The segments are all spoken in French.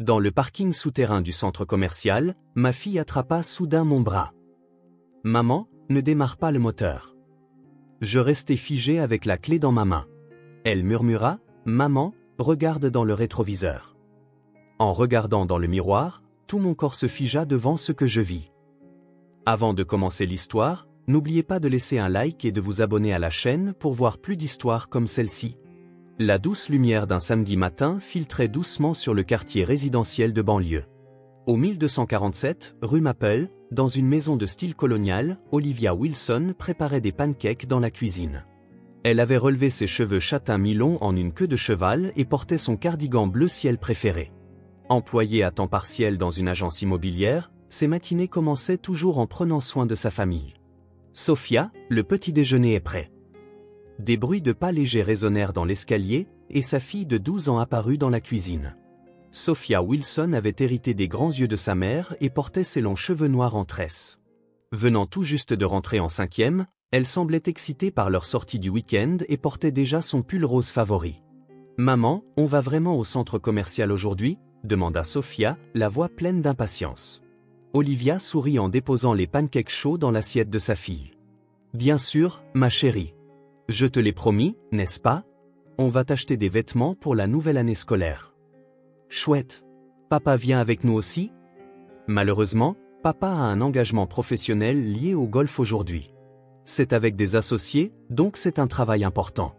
Dans le parking souterrain du centre commercial, ma fille attrapa soudain mon bras. « Maman, ne démarre pas le moteur. » Je restai figé avec la clé dans ma main. Elle murmura, « Maman, regarde dans le rétroviseur. » En regardant dans le miroir, tout mon corps se figea devant ce que je vis. Avant de commencer l'histoire, n'oubliez pas de laisser un like et de vous abonner à la chaîne pour voir plus d'histoires comme celle-ci. La douce lumière d'un samedi matin filtrait doucement sur le quartier résidentiel de banlieue. Au 1247, rue Maple, dans une maison de style colonial, Olivia Wilson préparait des pancakes dans la cuisine. Elle avait relevé ses cheveux châtains mi-longs en une queue de cheval et portait son cardigan bleu ciel préféré. Employée à temps partiel dans une agence immobilière, ses matinées commençaient toujours en prenant soin de sa famille. « Sophia, le petit déjeuner est prêt. » Des bruits de pas légers résonnèrent dans l'escalier, et sa fille de 12 ans apparut dans la cuisine. Sophia Wilson avait hérité des grands yeux de sa mère et portait ses longs cheveux noirs en tresse. Venant tout juste de rentrer en 5e, elle semblait excitée par leur sortie du week-end et portait déjà son pull rose favori. « Maman, on va vraiment au centre commercial aujourd'hui ?» demanda Sophia, la voix pleine d'impatience. Olivia sourit en déposant les pancakes chauds dans l'assiette de sa fille. « Bien sûr, ma chérie. Je te l'ai promis, n'est-ce pas? On va t'acheter des vêtements pour la nouvelle année scolaire. » Chouette. Papa vient avec nous aussi? Malheureusement, papa a un engagement professionnel lié au golf aujourd'hui. C'est avec des associés, donc c'est un travail important.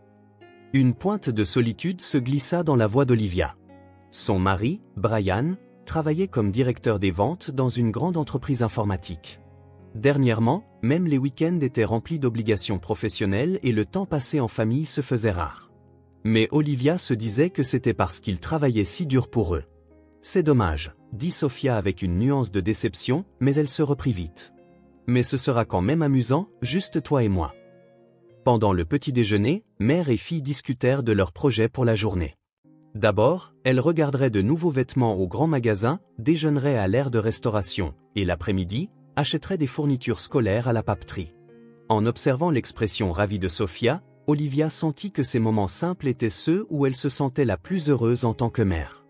Une pointe de solitude se glissa dans la voix d'Olivia. Son mari, Brian, travaillait comme directeur des ventes dans une grande entreprise informatique. Dernièrement, même les week-ends étaient remplis d'obligations professionnelles et le temps passé en famille se faisait rare. Mais Olivia se disait que c'était parce qu'ils travaillaient si dur pour eux. « C'est dommage », dit Sophia avec une nuance de déception, mais elle se reprit vite. « Mais ce sera quand même amusant, juste toi et moi. » Pendant le petit déjeuner, mère et fille discutèrent de leurs projets pour la journée. D'abord, elles regarderaient de nouveaux vêtements au grand magasin, déjeuneraient à l'aire de restauration, et l'après-midi, achèterait des fournitures scolaires à la papeterie. En observant l'expression ravie de Sophia, Olivia sentit que ces moments simples étaient ceux où elle se sentait la plus heureuse en tant que mère.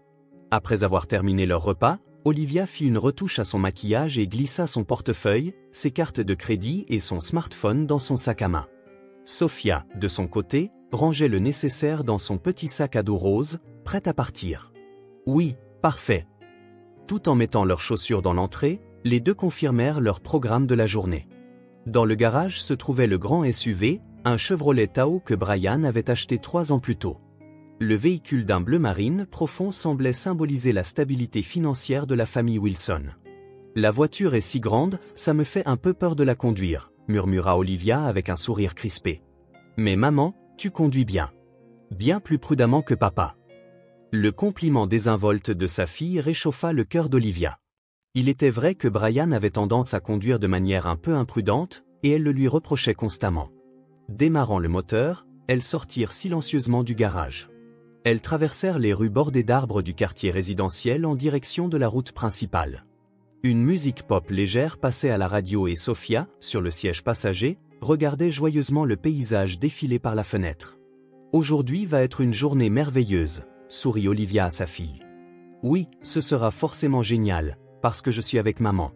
Après avoir terminé leur repas, Olivia fit une retouche à son maquillage et glissa son portefeuille, ses cartes de crédit et son smartphone dans son sac à main. Sophia, de son côté, rangeait le nécessaire dans son petit sac à dos rose, prête à partir. « Oui, parfait. » Tout en mettant leurs chaussures dans l'entrée, les deux confirmèrent leur programme de la journée. Dans le garage se trouvait le grand SUV, un Chevrolet Tahoe que Brian avait acheté 3 ans plus tôt. Le véhicule d'un bleu marine profond semblait symboliser la stabilité financière de la famille Wilson. « La voiture est si grande, ça me fait un peu peur de la conduire », murmura Olivia avec un sourire crispé. « Mais maman, tu conduis bien. Bien plus prudemment que papa. » Le compliment désinvolte de sa fille réchauffa le cœur d'Olivia. Il était vrai que Brian avait tendance à conduire de manière un peu imprudente, et elle le lui reprochait constamment. Démarrant le moteur, elles sortirent silencieusement du garage. Elles traversèrent les rues bordées d'arbres du quartier résidentiel en direction de la route principale. Une musique pop légère passait à la radio et Sophia, sur le siège passager, regardait joyeusement le paysage défiler par la fenêtre. « Aujourd'hui va être une journée merveilleuse », sourit Olivia à sa fille. « Oui, ce sera forcément génial, parce que je suis avec maman. »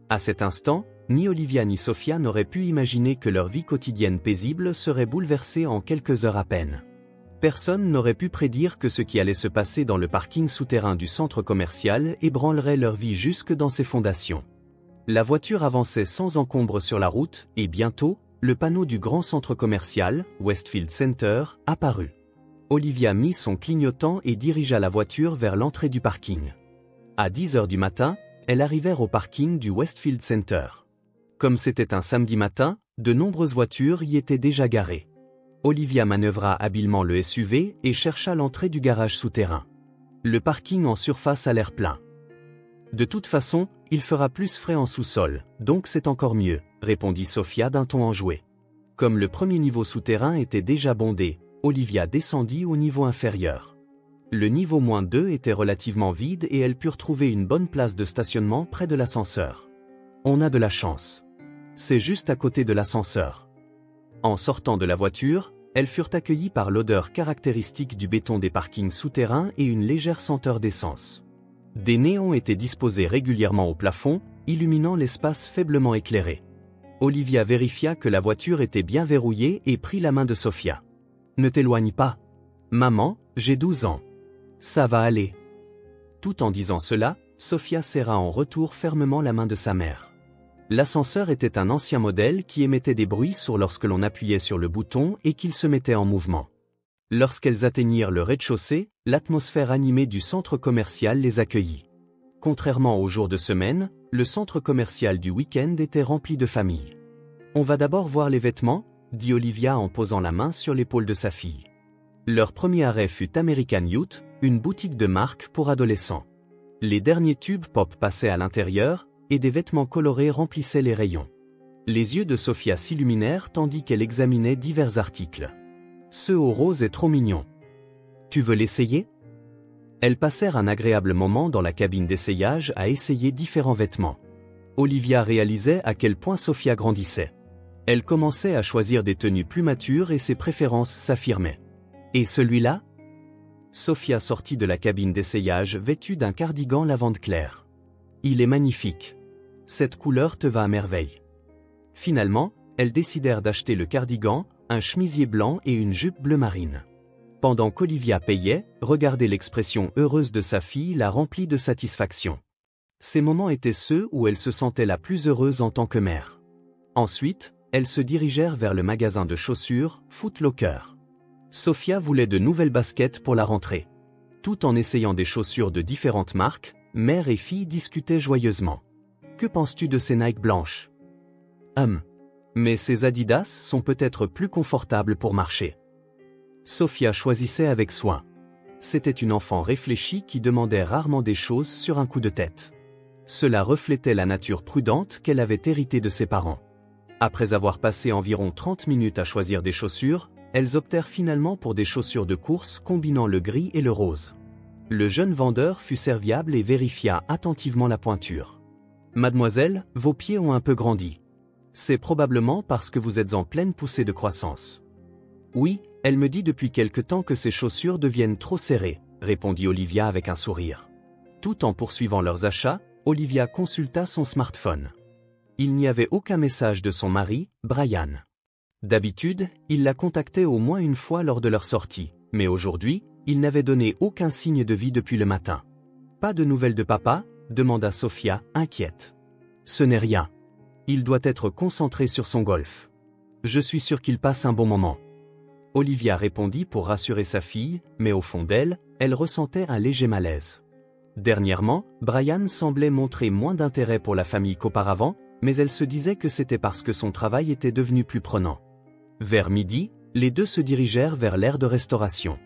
À cet instant, ni Olivia ni Sophia n'auraient pu imaginer que leur vie quotidienne paisible serait bouleversée en quelques heures à peine. Personne n'aurait pu prédire que ce qui allait se passer dans le parking souterrain du centre commercial ébranlerait leur vie jusque dans ses fondations. La voiture avançait sans encombre sur la route, et bientôt, le panneau du grand centre commercial, Westfield Center, apparut. Olivia mit son clignotant et dirigea la voiture vers l'entrée du parking. À 10 heures du matin, elles arrivèrent au parking du Westfield Center. Comme c'était un samedi matin, de nombreuses voitures y étaient déjà garées. Olivia manœuvra habilement le SUV et chercha l'entrée du garage souterrain. Le parking en surface a l'air plein. « De toute façon, il fera plus frais en sous-sol, donc c'est encore mieux », répondit Sophia d'un ton enjoué. Comme le premier niveau souterrain était déjà bondé, Olivia descendit au niveau inférieur. Le niveau -2 était relativement vide et elles purent trouver une bonne place de stationnement près de l'ascenseur. « On a de la chance. C'est juste à côté de l'ascenseur. » En sortant de la voiture, elles furent accueillies par l'odeur caractéristique du béton des parkings souterrains et une légère senteur d'essence. Des néons étaient disposés régulièrement au plafond, illuminant l'espace faiblement éclairé. Olivia vérifia que la voiture était bien verrouillée et prit la main de Sophia. « Ne t'éloigne pas. Maman, j'ai 12 ans. Ça va aller. » Tout en disant cela, Sophia serra en retour fermement la main de sa mère. L'ascenseur était un ancien modèle qui émettait des bruits sourds lorsque l'on appuyait sur le bouton et qu'il se mettait en mouvement. Lorsqu'elles atteignirent le rez-de-chaussée, l'atmosphère animée du centre commercial les accueillit. Contrairement aux jours de semaine, le centre commercial du week-end était rempli de familles. « On va d'abord voir les vêtements », dit Olivia en posant la main sur l'épaule de sa fille. Leur premier arrêt fut American Youth, une boutique de marque pour adolescents. Les derniers tubes pop passaient à l'intérieur, et des vêtements colorés remplissaient les rayons. Les yeux de Sophia s'illuminèrent tandis qu'elle examinait divers articles. Ce haut rose est trop mignon. Tu veux l'essayer ? Elles passèrent un agréable moment dans la cabine d'essayage à essayer différents vêtements. Olivia réalisait à quel point Sophia grandissait. Elle commençait à choisir des tenues plus matures et ses préférences s'affirmaient. Et celui-là ? Sophia sortit de la cabine d'essayage vêtue d'un cardigan lavande clair. Il est magnifique. Cette couleur te va à merveille. Finalement, elles décidèrent d'acheter le cardigan, un chemisier blanc et une jupe bleu marine. Pendant qu'Olivia payait, regarder l'expression heureuse de sa fille la remplit de satisfaction. Ces moments étaient ceux où elle se sentait la plus heureuse en tant que mère. Ensuite, elles se dirigèrent vers le magasin de chaussures, Foot Locker. Sophia voulait de nouvelles baskets pour la rentrée. Tout en essayant des chaussures de différentes marques, mère et fille discutaient joyeusement. « Que penses-tu de ces Nike blanches ? » Mais ces Adidas sont peut-être plus confortables pour marcher. Sophia choisissait avec soin. C'était une enfant réfléchie qui demandait rarement des choses sur un coup de tête. Cela reflétait la nature prudente qu'elle avait héritée de ses parents. Après avoir passé environ 30 minutes à choisir des chaussures, elles optèrent finalement pour des chaussures de course combinant le gris et le rose. Le jeune vendeur fut serviable et vérifia attentivement la pointure. « Mademoiselle, vos pieds ont un peu grandi. C'est probablement parce que vous êtes en pleine poussée de croissance. » « Oui, elle me dit depuis quelque temps que ses chaussures deviennent trop serrées, » répondit Olivia avec un sourire. Tout en poursuivant leurs achats, Olivia consulta son smartphone. Il n'y avait aucun message de son mari, Brian. D'habitude, il la contactait au moins une fois lors de leur sortie, mais aujourd'hui, il n'avait donné aucun signe de vie depuis le matin. « Pas de nouvelles de papa ? » demanda Sophia, inquiète. « Ce n'est rien. Il doit être concentré sur son golf. Je suis sûre qu'il passe un bon moment. » Olivia répondit pour rassurer sa fille, mais au fond d'elle, elle ressentait un léger malaise. Dernièrement, Brian semblait montrer moins d'intérêt pour la famille qu'auparavant, mais elle se disait que c'était parce que son travail était devenu plus prenant. Vers midi, les deux se dirigèrent vers l'aire de restauration.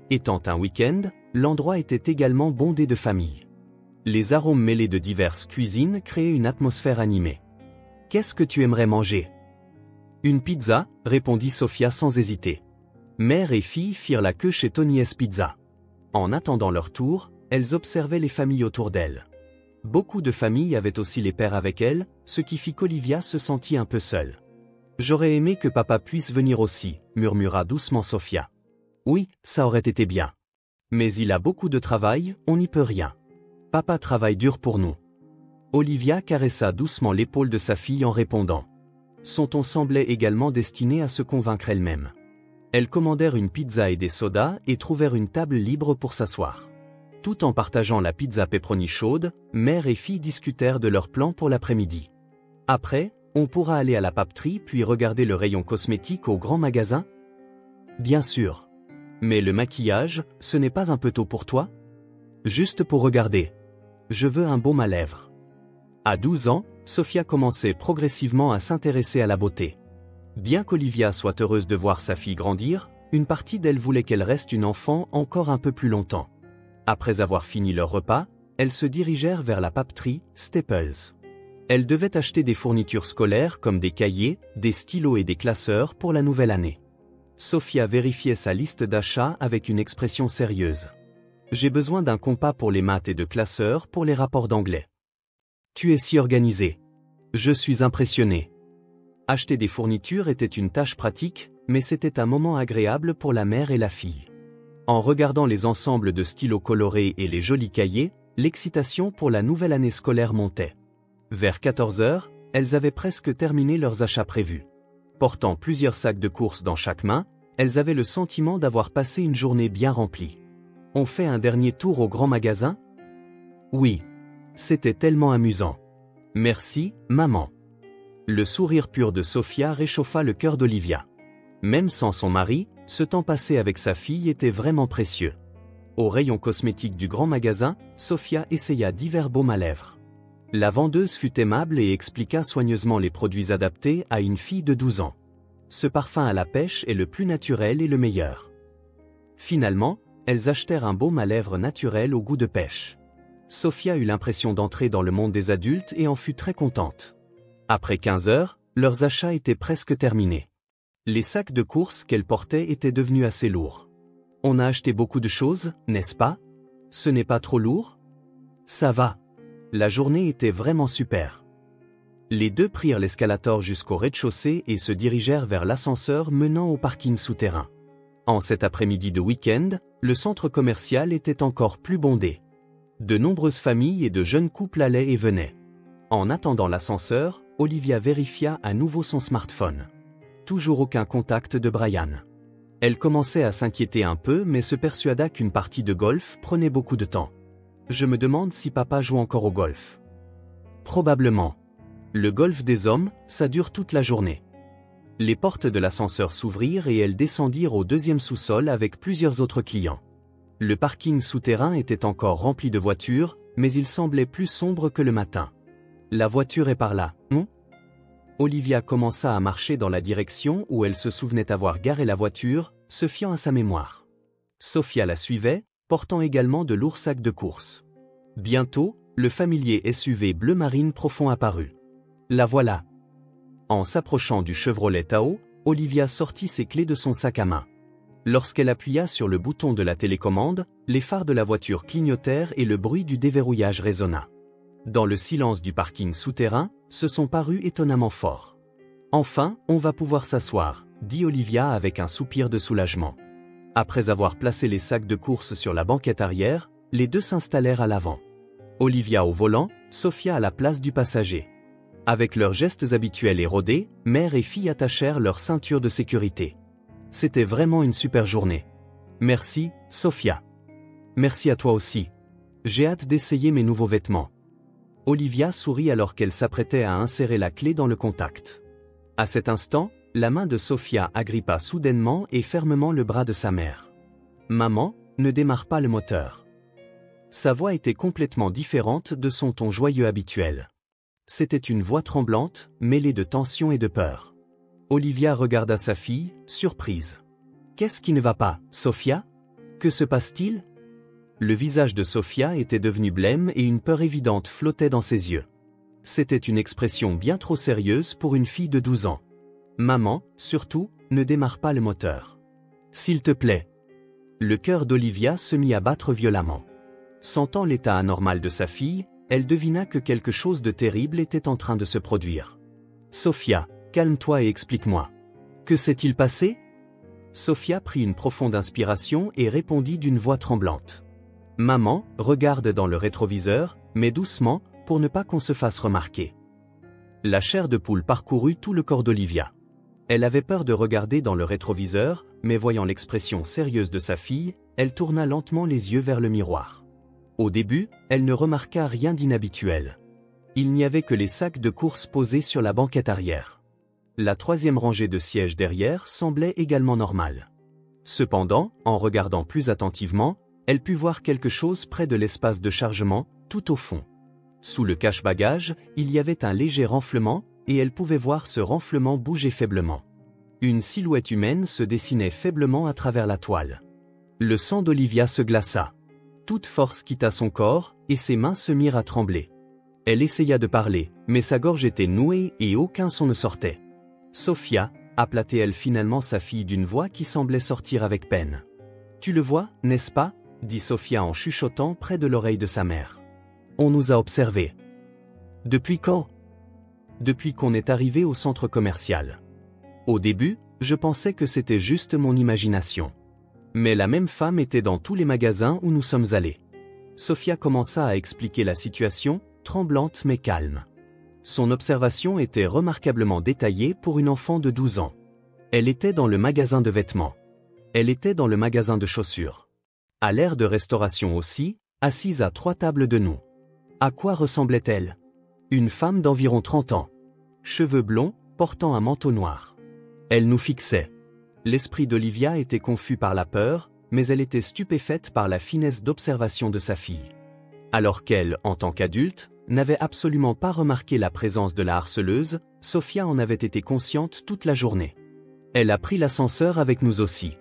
Étant un week-end, l'endroit était également bondé de familles. Les arômes mêlés de diverses cuisines créaient une atmosphère animée. « Qu'est-ce que tu aimerais manger ? » « Une pizza, » répondit Sophia sans hésiter. Mère et fille firent la queue chez Tony's Pizza. En attendant leur tour, elles observaient les familles autour d'elles. Beaucoup de familles avaient aussi les pères avec elles, ce qui fit qu'Olivia se sentit un peu seule. « J'aurais aimé que papa puisse venir aussi, » murmura doucement Sophia. « Oui, ça aurait été bien. Mais il a beaucoup de travail, on n'y peut rien. Papa travaille dur pour nous. » Olivia caressa doucement l'épaule de sa fille en répondant. Son ton semblait également destiné à se convaincre elle-même. Elles commandèrent une pizza et des sodas et trouvèrent une table libre pour s'asseoir. Tout en partageant la pizza pepperoni chaude, mère et fille discutèrent de leurs plans pour l'après-midi. Après, on pourra aller à la papeterie puis regarder le rayon cosmétique au grand magasin ? Bien sûr. Mais le maquillage, ce n'est pas un peu tôt pour toi ? Juste pour regarder. Je veux un baume à lèvres. À 12 ans, Sophia commençait progressivement à s'intéresser à la beauté. Bien qu'Olivia soit heureuse de voir sa fille grandir, une partie d'elle voulait qu'elle reste une enfant encore un peu plus longtemps. Après avoir fini leur repas, elles se dirigèrent vers la papeterie Staples. Elles devaient acheter des fournitures scolaires comme des cahiers, des stylos et des classeurs pour la nouvelle année. Sophia vérifiait sa liste d'achats avec une expression sérieuse. « J'ai besoin d'un compas pour les maths et de classeurs pour les rapports d'anglais. » Tu es si organisé. Je suis impressionné. Acheter des fournitures était une tâche pratique, mais c'était un moment agréable pour la mère et la fille. En regardant les ensembles de stylos colorés et les jolis cahiers, L'excitation pour la nouvelle année scolaire montait. Vers 14 heures, elles avaient presque terminé leurs achats prévus. Portant plusieurs sacs de courses dans chaque main, elles avaient le sentiment d'avoir passé une journée bien remplie. On fait un dernier tour au grand magasin? Oui. C'était tellement amusant. Merci, maman. Le sourire pur de Sophia réchauffa le cœur d'Olivia. Même sans son mari, ce temps passé avec sa fille était vraiment précieux. Au rayon cosmétique du grand magasin, Sophia essaya divers baumes à lèvres. La vendeuse fut aimable et expliqua soigneusement les produits adaptés à une fille de 12 ans. Ce parfum à la pêche est le plus naturel et le meilleur. Finalement, elles achetèrent un baume à lèvres naturel au goût de pêche. Sophia eut l'impression d'entrer dans le monde des adultes et en fut très contente. Après 15 heures, leurs achats étaient presque terminés. Les sacs de courses qu'elles portaient étaient devenus assez lourds. On a acheté beaucoup de choses, n'est-ce pas? Ce n'est pas trop lourd? Ça va. La journée était vraiment super. Les deux prirent l'escalator jusqu'au rez-de-chaussée et se dirigèrent vers l'ascenseur menant au parking souterrain. En cet après-midi de week-end, le centre commercial était encore plus bondé. De nombreuses familles et de jeunes couples allaient et venaient. En attendant l'ascenseur, Olivia vérifia à nouveau son smartphone. Toujours aucun contact de Brian. Elle commençait à s'inquiéter un peu mais se persuada qu'une partie de golf prenait beaucoup de temps. Je me demande si papa joue encore au golf. Probablement. Le golf des hommes, ça dure toute la journée. Les portes de l'ascenseur s'ouvrirent et elles descendirent au deuxième sous-sol avec plusieurs autres clients. Le parking souterrain était encore rempli de voitures, mais il semblait plus sombre que le matin. La voiture est par là, non? Olivia commença à marcher dans la direction où elle se souvenait avoir garé la voiture, se fiant à sa mémoire. Sophia la suivait, portant également de lourds sacs de course. Bientôt, le familier SUV bleu marine profond apparut. La voilà. En s'approchant du Chevrolet Tahoe, Olivia sortit ses clés de son sac à main. Lorsqu'elle appuya sur le bouton de la télécommande, les phares de la voiture clignotèrent et le bruit du déverrouillage résonna. Dans le silence du parking souterrain, ce son parut étonnamment fort. « Enfin, on va pouvoir s'asseoir », dit Olivia avec un soupir de soulagement. Après avoir placé les sacs de course sur la banquette arrière, les deux s'installèrent à l'avant. Olivia au volant, Sophia à la place du passager. Avec leurs gestes habituels et rodés, mère et fille attachèrent leur ceinture de sécurité. C'était vraiment une super journée. Merci, Sophia. Merci à toi aussi. J'ai hâte d'essayer mes nouveaux vêtements. Olivia sourit alors qu'elle s'apprêtait à insérer la clé dans le contact. À cet instant, la main de Sophia agrippa soudainement et fermement le bras de sa mère. « Maman, ne démarre pas le moteur. » Sa voix était complètement différente de son ton joyeux habituel. C'était une voix tremblante, mêlée de tension et de peur. Olivia regarda sa fille, surprise. « Qu'est-ce qui ne va pas, Sophia? Que se passe-t-il » Le visage de Sophia était devenu blême et une peur évidente flottait dans ses yeux. C'était une expression bien trop sérieuse pour une fille de 12 ans. « Maman, surtout, ne démarre pas le moteur. S'il te plaît. » Le cœur d'Olivia se mit à battre violemment. Sentant l'état anormal de sa fille, elle devina que quelque chose de terrible était en train de se produire. « Sophia, calme-toi et explique-moi. Que s'est-il passé ?» Sophia prit une profonde inspiration et répondit d'une voix tremblante. « Maman, regarde dans le rétroviseur, mais doucement, pour ne pas qu'on se fasse remarquer. » La chair de poule parcourut tout le corps d'Olivia. Elle avait peur de regarder dans le rétroviseur, mais voyant l'expression sérieuse de sa fille, elle tourna lentement les yeux vers le miroir. Au début, elle ne remarqua rien d'inhabituel. Il n'y avait que les sacs de course posés sur la banquette arrière. La troisième rangée de sièges derrière semblait également normale. Cependant, en regardant plus attentivement, elle put voir quelque chose près de l'espace de chargement, tout au fond. Sous le cache-bagages, il y avait un léger renflement, et elle pouvait voir ce renflement bouger faiblement. Une silhouette humaine se dessinait faiblement à travers la toile. Le sang d'Olivia se glaça. Toute force quitta son corps, et ses mains se mirent à trembler. Elle essaya de parler, mais sa gorge était nouée et aucun son ne sortait. « Sophia » appela-t-elle finalement sa fille d'une voix qui semblait sortir avec peine. « Tu le vois, n'est-ce pas » dit Sophia en chuchotant près de l'oreille de sa mère. « On nous a observés. »« Depuis quand » ? ?»« Depuis qu'on est arrivé au centre commercial. Au début, je pensais que c'était juste mon imagination. Mais la même femme était dans tous les magasins où nous sommes allés. » Sofia commença à expliquer la situation, tremblante mais calme. Son observation était remarquablement détaillée pour une enfant de 12 ans. Elle était dans le magasin de vêtements. Elle était dans le magasin de chaussures. À l'aire de restauration aussi, assise à 3 tables de nous. À quoi ressemblait-elle? Une femme d'environ 30 ans. Cheveux blonds, portant un manteau noir. Elle nous fixait. L'esprit d'Olivia était confus par la peur, mais elle était stupéfaite par la finesse d'observation de sa fille. Alors qu'elle, en tant qu'adulte, n'avait absolument pas remarqué la présence de la harceleuse, Sofia en avait été consciente toute la journée. Elle a pris l'ascenseur avec nous aussi.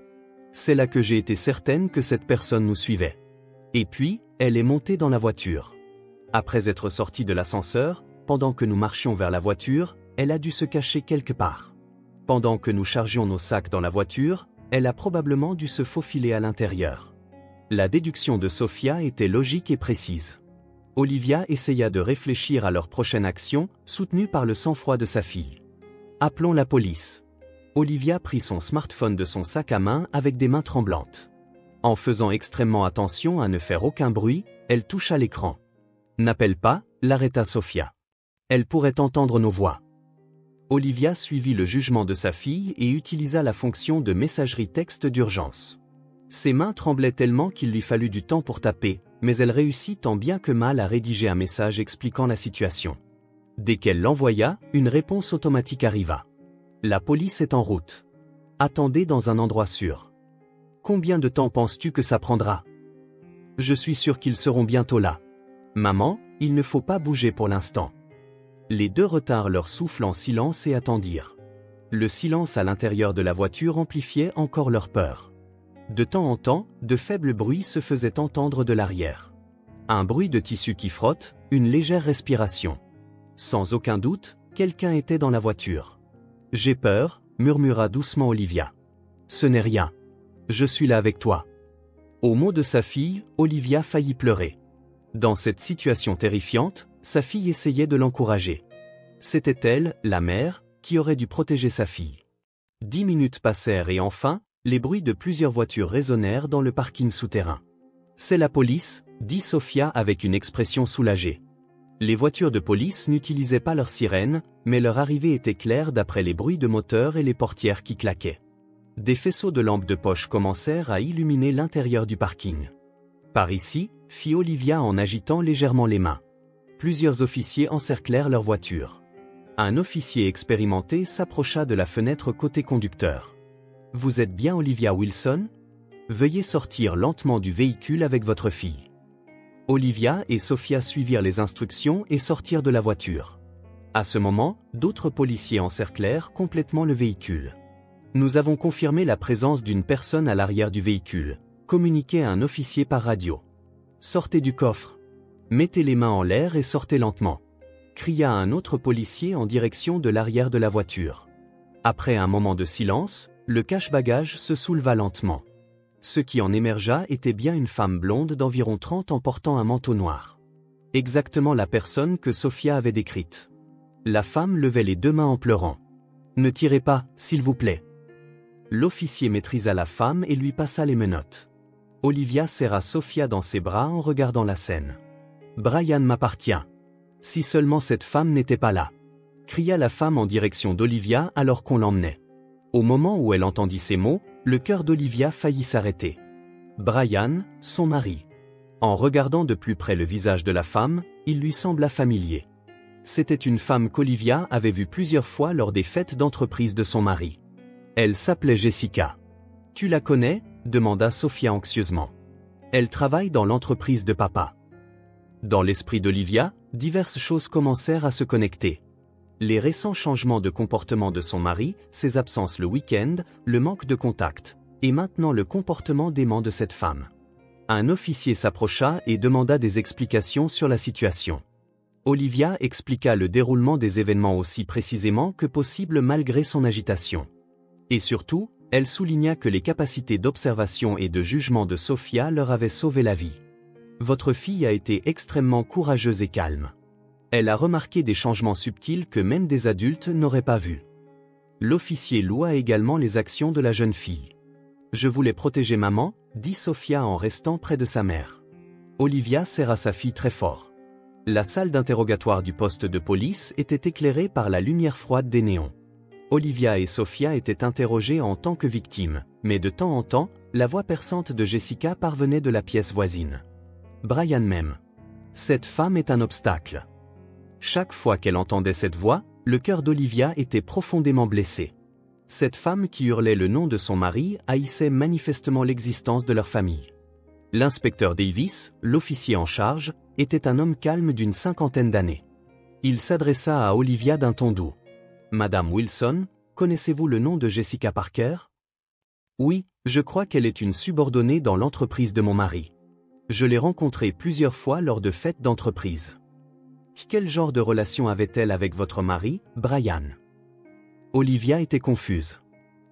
C'est là que j'ai été certaine que cette personne nous suivait. Et puis, elle est montée dans la voiture. Après être sortie de l'ascenseur, pendant que nous marchions vers la voiture, elle a dû se cacher quelque part. Pendant que nous chargions nos sacs dans la voiture, elle a probablement dû se faufiler à l'intérieur. La déduction de Sofia était logique et précise. Olivia essaya de réfléchir à leur prochaine action, soutenue par le sang-froid de sa fille. Appelons la police. Olivia prit son smartphone de son sac à main avec des mains tremblantes. En faisant extrêmement attention à ne faire aucun bruit, elle toucha l'écran. N'appelle pas, l'arrêta Sofia. Elle pourrait entendre nos voix. Olivia suivit le jugement de sa fille et utilisa la fonction de messagerie texte d'urgence. Ses mains tremblaient tellement qu'il lui fallut du temps pour taper, mais elle réussit tant bien que mal à rédiger un message expliquant la situation. Dès qu'elle l'envoya, une réponse automatique arriva. La police est en route. Attendez dans un endroit sûr. Combien de temps penses-tu que ça prendra? Je suis sûr qu'ils seront bientôt là. Maman, il ne faut pas bouger pour l'instant. Les deux retinrent leur souffle en silence et attendirent. Le silence à l'intérieur de la voiture amplifiait encore leur peur. De temps en temps, de faibles bruits se faisaient entendre de l'arrière. Un bruit de tissu qui frotte, une légère respiration. Sans aucun doute, quelqu'un était dans la voiture. J'ai peur, murmura doucement Olivia. Ce n'est rien. Je suis là avec toi. Au mot de sa fille, Olivia faillit pleurer. Dans cette situation terrifiante, sa fille essayait de l'encourager. C'était elle, la mère, qui aurait dû protéger sa fille. 10 minutes passèrent et enfin, les bruits de plusieurs voitures résonnèrent dans le parking souterrain. C'est la police, dit Sofia avec une expression soulagée. Les voitures de police n'utilisaient pas leurs sirènes, mais leur arrivée était claire d'après les bruits de moteur et les portières qui claquaient. Des faisceaux de lampes de poche commencèrent à illuminer l'intérieur du parking. Par ici, fit Olivia en agitant légèrement les mains. Plusieurs officiers encerclèrent leur voiture. Un officier expérimenté s'approcha de la fenêtre côté conducteur. « Vous êtes bien Olivia Wilson? Veuillez sortir lentement du véhicule avec votre fille. » Olivia et Sofia suivirent les instructions et sortirent de la voiture. À ce moment, d'autres policiers encerclèrent complètement le véhicule. Nous avons confirmé la présence d'une personne à l'arrière du véhicule, communiquait un officier par radio. Sortez du coffre. Mettez les mains en l'air et sortez lentement, cria un autre policier en direction de l'arrière de la voiture. Après un moment de silence, le cache-bagages se souleva lentement. Ce qui en émergea était bien une femme blonde d'environ 30 ans portant un manteau noir. Exactement la personne que Sofia avait décrite. La femme levait les 2 mains en pleurant. « Ne tirez pas, s'il vous plaît. » L'officier maîtrisa la femme et lui passa les menottes. Olivia serra Sofia dans ses bras en regardant la scène. « Brian m'appartient. Si seulement cette femme n'était pas là !» cria la femme en direction d'Olivia alors qu'on l'emmenait. Au moment où elle entendit ces mots, le cœur d'Olivia faillit s'arrêter. Brian, son mari. En regardant de plus près le visage de la femme, il lui sembla familier. C'était une femme qu'Olivia avait vue plusieurs fois lors des fêtes d'entreprise de son mari. Elle s'appelait Jessica. « Tu la connais ?» demanda Sofia anxieusement. « Elle travaille dans l'entreprise de papa. » Dans l'esprit d'Olivia, diverses choses commencèrent à se connecter. Les récents changements de comportement de son mari, ses absences le week-end, le manque de contact, et maintenant le comportement dément de cette femme. Un officier s'approcha et demanda des explications sur la situation. Olivia expliqua le déroulement des événements aussi précisément que possible malgré son agitation. Et surtout, elle souligna que les capacités d'observation et de jugement de Sofia leur avaient sauvé la vie. Votre fille a été extrêmement courageuse et calme. Elle a remarqué des changements subtils que même des adultes n'auraient pas vus. L'officier loua également les actions de la jeune fille. « Je voulais protéger maman », dit Sofia en restant près de sa mère. Olivia serra sa fille très fort. La salle d'interrogatoire du poste de police était éclairée par la lumière froide des néons. Olivia et Sophia étaient interrogées en tant que victimes, mais de temps en temps, la voix perçante de Jessica parvenait de la pièce voisine. Brian m'aime. Cette femme est un obstacle. Chaque fois qu'elle entendait cette voix, le cœur d'Olivia était profondément blessé. Cette femme qui hurlait le nom de son mari haïssait manifestement l'existence de leur famille. L'inspecteur Davis, l'officier en charge, était un homme calme d'une 50aine d'années. Il s'adressa à Olivia d'un ton doux. « Madame Wilson, connaissez-vous le nom de Jessica Parker ?»« Oui, je crois qu'elle est une subordonnée dans l'entreprise de mon mari. Je l'ai rencontrée plusieurs fois lors de fêtes d'entreprise. » Quel genre de relation avait-elle avec votre mari, Brian? Olivia était confuse.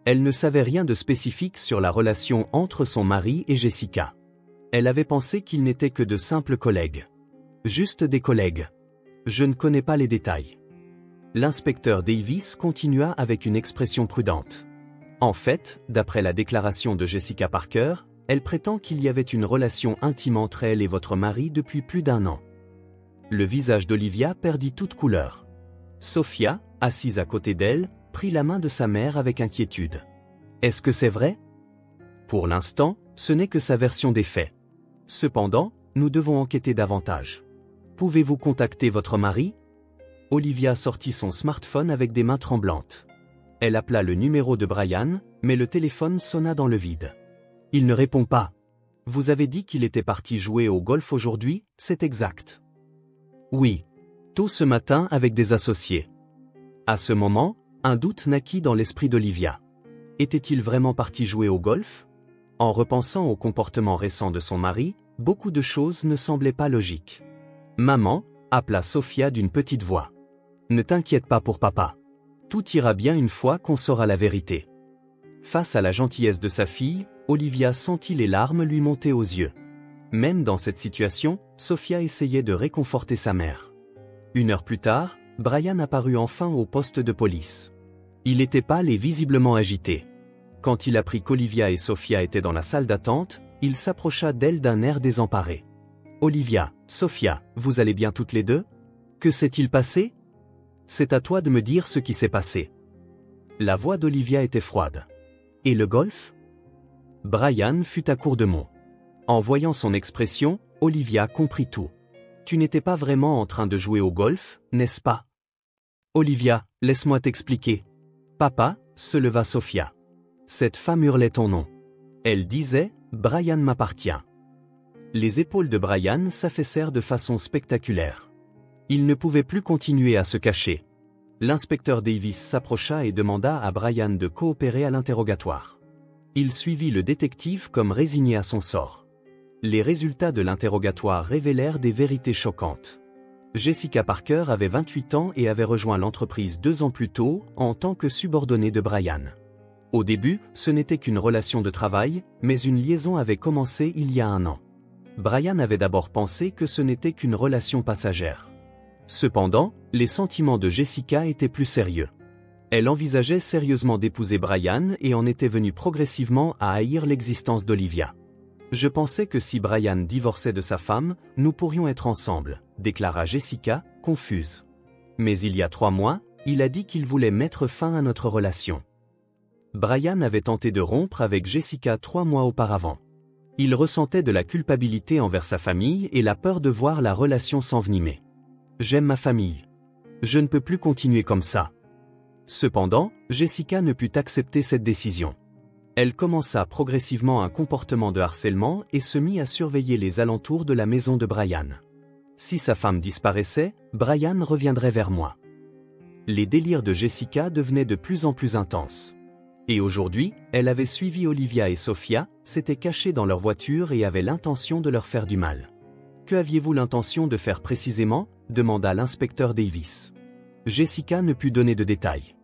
Elle ne savait rien de spécifique sur la relation entre son mari et Jessica. Elle avait pensé qu'ils n'étaient que de simples collègues. Juste des collègues. Je ne connais pas les détails. L'inspecteur Davis continua avec une expression prudente. En fait, d'après la déclaration de Jessica Parker, elle prétend qu'il y avait une relation intime entre elle et votre mari depuis plus d'1 an. Le visage d'Olivia perdit toute couleur. Sophia, assise à côté d'elle, prit la main de sa mère avec inquiétude. « Est-ce que c'est vrai ? » Pour l'instant, ce n'est que sa version des faits. Cependant, nous devons enquêter davantage. Pouvez-vous contacter votre mari ? Olivia sortit son smartphone avec des mains tremblantes. Elle appela le numéro de Brian, mais le téléphone sonna dans le vide. Il ne répond pas. Vous avez dit qu'il était parti jouer au golf aujourd'hui, c'est exact. Oui. Tôt ce matin avec des associés. À ce moment, un doute naquit dans l'esprit d'Olivia. Était-il vraiment parti jouer au golf ? En repensant au comportement récent de son mari, beaucoup de choses ne semblaient pas logiques. Maman, appela Sophia d'une petite voix. Ne t'inquiète pas pour papa. Tout ira bien une fois qu'on saura la vérité. Face à la gentillesse de sa fille, Olivia sentit les larmes lui monter aux yeux. Même dans cette situation, Sophia essayait de réconforter sa mère. 1 heure plus tard, Brian apparut enfin au poste de police. Il était pâle et visiblement agité. Quand il apprit qu'Olivia et Sophia étaient dans la salle d'attente, il s'approcha d'elle d'un air désemparé. « Olivia, Sophia, vous allez bien toutes les deux ? Que s'est-il passé ? C'est à toi de me dire ce qui s'est passé. » La voix d'Olivia était froide. « Et le golf ?» Brian fut à court de mots. En voyant son expression, Olivia comprit tout. « Tu n'étais pas vraiment en train de jouer au golf, n'est-ce pas ? » « Olivia, laisse-moi t'expliquer. »« Papa » se leva Sophia. Cette femme hurlait ton nom. Elle disait « Brian m'appartient ». Les épaules de Brian s'affaissèrent de façon spectaculaire. Il ne pouvait plus continuer à se cacher. L'inspecteur Davis s'approcha et demanda à Brian de coopérer à l'interrogatoire. Il suivit le détective comme résigné à son sort. Les résultats de l'interrogatoire révélèrent des vérités choquantes. Jessica Parker avait 28 ans et avait rejoint l'entreprise 2 ans plus tôt, en tant que subordonnée de Brian. Au début, ce n'était qu'une relation de travail, mais une liaison avait commencé il y a 1 an. Brian avait d'abord pensé que ce n'était qu'une relation passagère. Cependant, les sentiments de Jessica étaient plus sérieux. Elle envisageait sérieusement d'épouser Brian et en était venue progressivement à haïr l'existence d'Olivia. « Je pensais que si Brian divorçait de sa femme, nous pourrions être ensemble », déclara Jessica, confuse. « Mais il y a 3 mois, il a dit qu'il voulait mettre fin à notre relation. » Brian avait tenté de rompre avec Jessica 3 mois auparavant. Il ressentait de la culpabilité envers sa famille et la peur de voir la relation s'envenimer. « J'aime ma famille. Je ne peux plus continuer comme ça. » Cependant, Jessica ne put accepter cette décision. Elle commença progressivement un comportement de harcèlement et se mit à surveiller les alentours de la maison de Brian. Si sa femme disparaissait, Brian reviendrait vers moi. Les délires de Jessica devenaient de plus en plus intenses. Et aujourd'hui, elle avait suivi Olivia et Sophia, s'était cachée dans leur voiture et avait l'intention de leur faire du mal. « Que aviez-vous l'intention de faire précisément ?» demanda l'inspecteur Davis. Jessica ne put donner de détails.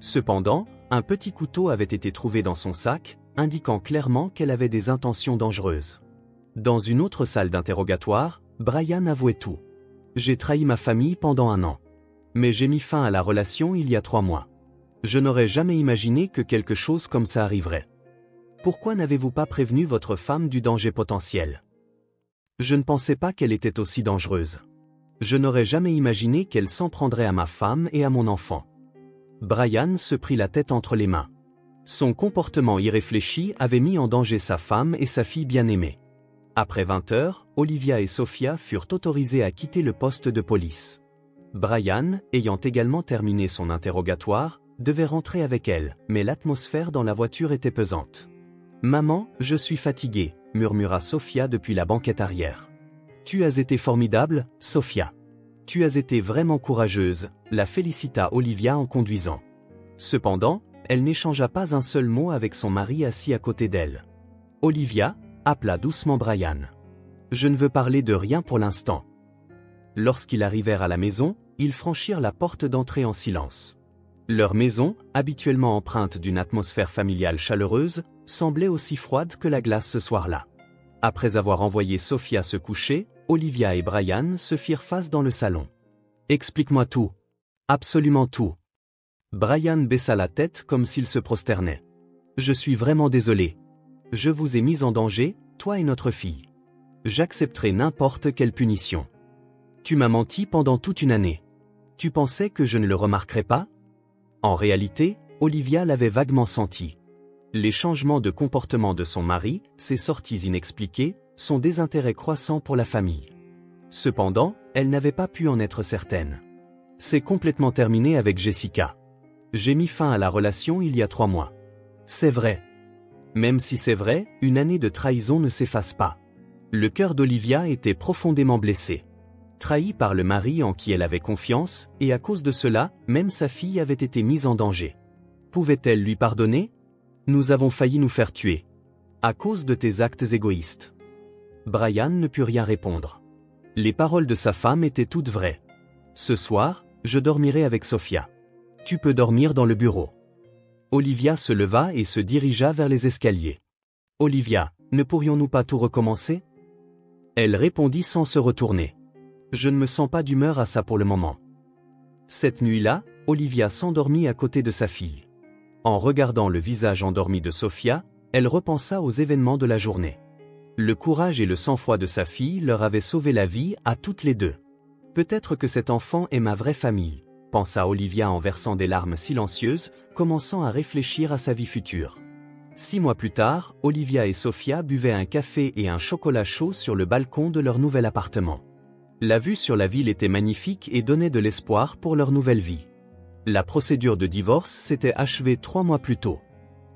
Cependant, un petit couteau avait été trouvé dans son sac, indiquant clairement qu'elle avait des intentions dangereuses. Dans une autre salle d'interrogatoire, Brian avouait tout. « J'ai trahi ma famille pendant 1 an. Mais j'ai mis fin à la relation il y a 3 mois. Je n'aurais jamais imaginé que quelque chose comme ça arriverait. Pourquoi n'avez-vous pas prévenu votre femme du danger potentiel ? Je ne pensais pas qu'elle était aussi dangereuse. Je n'aurais jamais imaginé qu'elle s'en prendrait à ma femme et à mon enfant. Brian se prit la tête entre les mains. Son comportement irréfléchi avait mis en danger sa femme et sa fille bien-aimée. Après 20 heures, Olivia et Sophia furent autorisées à quitter le poste de police. Brian, ayant également terminé son interrogatoire, devait rentrer avec elle, mais l'atmosphère dans la voiture était pesante. « Maman, je suis fatiguée », murmura Sophia depuis la banquette arrière. « Tu as été formidable, Sophia. Tu as été vraiment courageuse », la félicita Olivia en conduisant. Cependant, elle n'échangea pas un seul mot avec son mari assis à côté d'elle. Olivia appela doucement Brian. « Je ne veux parler de rien pour l'instant. » Lorsqu'ils arrivèrent à la maison, ils franchirent la porte d'entrée en silence. Leur maison, habituellement empreinte d'une atmosphère familiale chaleureuse, semblait aussi froide que la glace ce soir-là. Après avoir envoyé Sophia se coucher, Olivia et Brian se firent face dans le salon. « Explique-moi tout. Absolument tout. » Brian baissa la tête comme s'il se prosternait. « Je suis vraiment désolé. Je vous ai mis en danger, toi et notre fille. J'accepterai n'importe quelle punition. Tu m'as menti pendant toute une année. Tu pensais que je ne le remarquerais pas ? » En réalité, Olivia l'avait vaguement senti. Les changements de comportement de son mari, ses sorties inexpliquées, son désintérêt croissant pour la famille. Cependant, elle n'avait pas pu en être certaine. « C'est complètement terminé avec Jessica. J'ai mis fin à la relation il y a 3 mois. C'est vrai. Même si c'est vrai, une année de trahison ne s'efface pas. » Le cœur d'Olivia était profondément blessé. Trahie par le mari en qui elle avait confiance, et à cause de cela, même sa fille avait été mise en danger. Pouvait-elle lui pardonner ? « Nous avons failli nous faire tuer. À cause de tes actes égoïstes. » Brian ne put rien répondre. Les paroles de sa femme étaient toutes vraies. « Ce soir, je dormirai avec Sophia. Tu peux dormir dans le bureau. » Olivia se leva et se dirigea vers les escaliers. « Olivia, ne pourrions-nous pas tout recommencer ?» Elle répondit sans se retourner. « Je ne me sens pas d'humeur à ça pour le moment. » Cette nuit-là, Olivia s'endormit à côté de sa fille. En regardant le visage endormi de Sophia, elle repensa aux événements de la journée. Le courage et le sang-froid de sa fille leur avaient sauvé la vie à toutes les deux. « Peut-être que cet enfant est ma vraie famille », pensa Olivia en versant des larmes silencieuses, commençant à réfléchir à sa vie future. 6 mois plus tard, Olivia et Sophia buvaient un café et un chocolat chaud sur le balcon de leur nouvel appartement. La vue sur la ville était magnifique et donnait de l'espoir pour leur nouvelle vie. La procédure de divorce s'était achevée 3 mois plus tôt.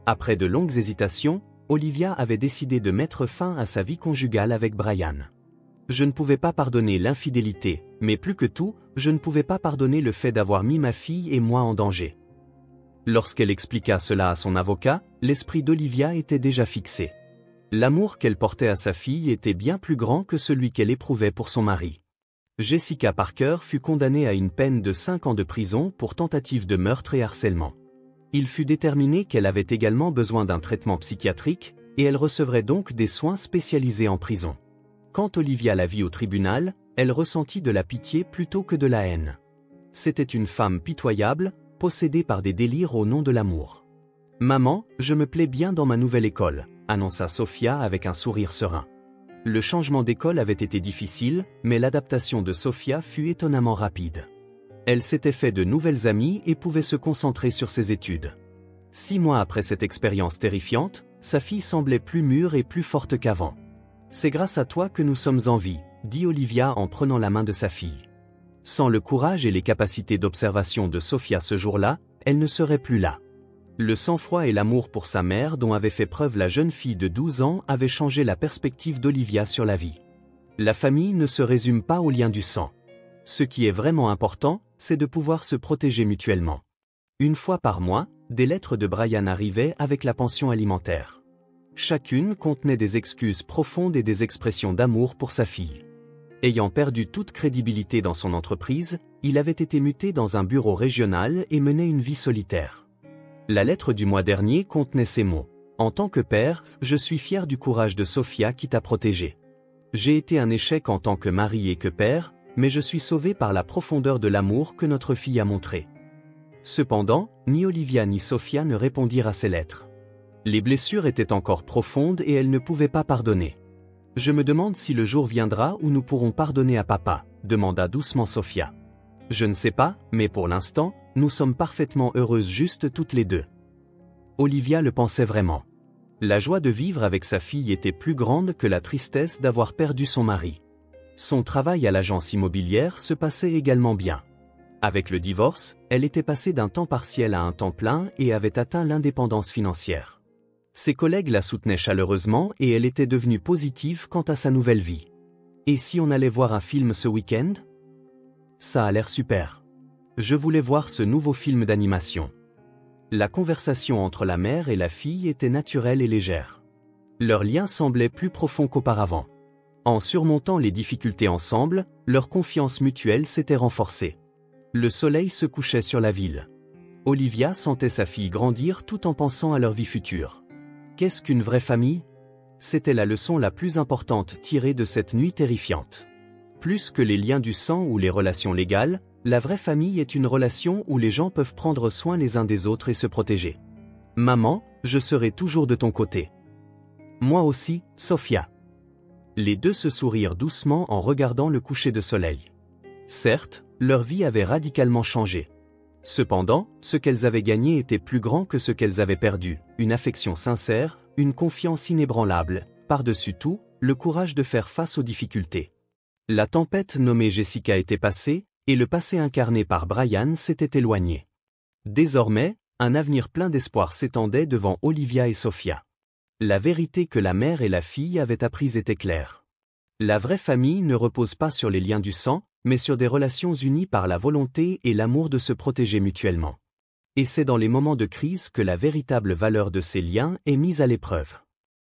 Après de longues hésitations, Olivia avait décidé de mettre fin à sa vie conjugale avec Brian. Je ne pouvais pas pardonner l'infidélité, mais plus que tout, je ne pouvais pas pardonner le fait d'avoir mis ma fille et moi en danger. Lorsqu'elle expliqua cela à son avocat, l'esprit d'Olivia était déjà fixé. L'amour qu'elle portait à sa fille était bien plus grand que celui qu'elle éprouvait pour son mari. Jessica Parker fut condamnée à une peine de 5 ans de prison pour tentative de meurtre et harcèlement. Il fut déterminé qu'elle avait également besoin d'un traitement psychiatrique, et elle recevrait donc des soins spécialisés en prison. Quand Olivia la vit au tribunal, elle ressentit de la pitié plutôt que de la haine. C'était une femme pitoyable, possédée par des délires au nom de l'amour. « Maman, je me plais bien dans ma nouvelle école », annonça Sophia avec un sourire serein. Le changement d'école avait été difficile, mais l'adaptation de Sophia fut étonnamment rapide. Elle s'était fait de nouvelles amies et pouvait se concentrer sur ses études. 6 mois après cette expérience terrifiante, sa fille semblait plus mûre et plus forte qu'avant. « C'est grâce à toi que nous sommes en vie », dit Olivia en prenant la main de sa fille. Sans le courage et les capacités d'observation de Sophia ce jour-là, elle ne serait plus là. Le sang-froid et l'amour pour sa mère dont avait fait preuve la jeune fille de 12 ans avaient changé la perspective d'Olivia sur la vie. La famille ne se résume pas au lien du sang. Ce qui est vraiment important, c'est de pouvoir se protéger mutuellement. Une fois par mois, des lettres de Brian arrivaient avec la pension alimentaire. Chacune contenait des excuses profondes et des expressions d'amour pour sa fille. Ayant perdu toute crédibilité dans son entreprise, il avait été muté dans un bureau régional et menait une vie solitaire. La lettre du mois dernier contenait ces mots. « En tant que père, je suis fier du courage de Sophia qui t'a protégé. J'ai été un échec en tant que mari et que père, mais je suis sauvé par la profondeur de l'amour que notre fille a montré. » Cependant, ni Olivia ni Sophia ne répondirent à ces lettres. Les blessures étaient encore profondes et elles ne pouvaient pas pardonner. Je me demande si le jour viendra où nous pourrons pardonner à papa, demanda doucement Sophia. Je ne sais pas, mais pour l'instant, nous sommes parfaitement heureuses juste toutes les deux. Olivia le pensait vraiment. La joie de vivre avec sa fille était plus grande que la tristesse d'avoir perdu son mari. Son travail à l'agence immobilière se passait également bien. Avec le divorce, elle était passée d'un temps partiel à un temps plein et avait atteint l'indépendance financière. Ses collègues la soutenaient chaleureusement et elle était devenue positive quant à sa nouvelle vie. Et si on allait voir un film ce week-end ? Ça a l'air super. Je voulais voir ce nouveau film d'animation. La conversation entre la mère et la fille était naturelle et légère. Leur lien semblait plus profond qu'auparavant. En surmontant les difficultés ensemble, leur confiance mutuelle s'était renforcée. Le soleil se couchait sur la ville. Olivia sentait sa fille grandir tout en pensant à leur vie future. Qu'est-ce qu'une vraie famille ? C'était la leçon la plus importante tirée de cette nuit terrifiante. Plus que les liens du sang ou les relations légales, la vraie famille est une relation où les gens peuvent prendre soin les uns des autres et se protéger. Maman, je serai toujours de ton côté. Moi aussi, Sophia. Les deux se sourirent doucement en regardant le coucher de soleil. Certes, leur vie avait radicalement changé. Cependant, ce qu'elles avaient gagné était plus grand que ce qu'elles avaient perdu, une affection sincère, une confiance inébranlable, par-dessus tout, le courage de faire face aux difficultés. La tempête nommée Jessica était passée, et le passé incarné par Brian s'était éloigné. Désormais, un avenir plein d'espoir s'étendait devant Olivia et Sophia. La vérité que la mère et la fille avaient apprise était claire. La vraie famille ne repose pas sur les liens du sang, mais sur des relations unies par la volonté et l'amour de se protéger mutuellement. Et c'est dans les moments de crise que la véritable valeur de ces liens est mise à l'épreuve.